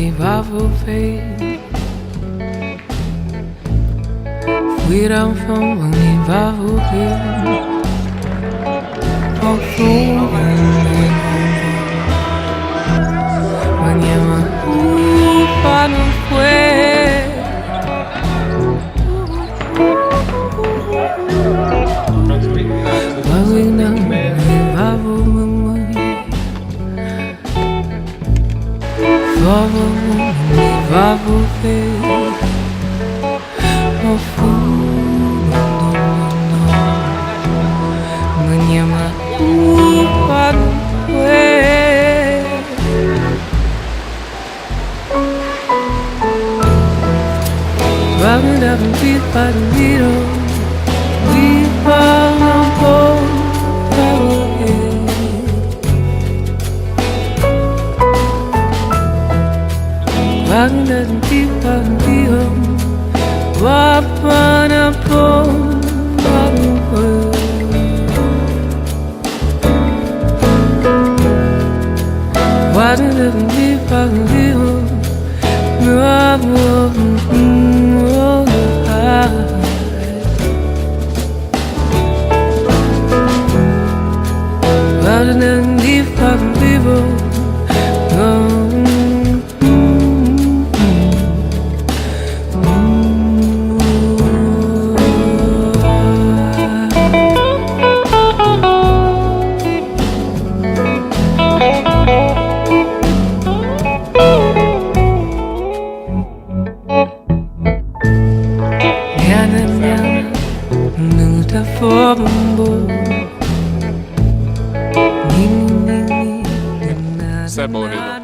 revival fade. Freedom from a revival fade. Oh, mañana para no fue. Wawing ng revival memory. Follow revival fade. Oh, fool, no. Mañana para no fue. Round up and beat by the needle. We fall on both our heads. Round up and beat by the needle. Walk on a pole, round up and beat by the needle. Rather than leave fucking people. Все було відео.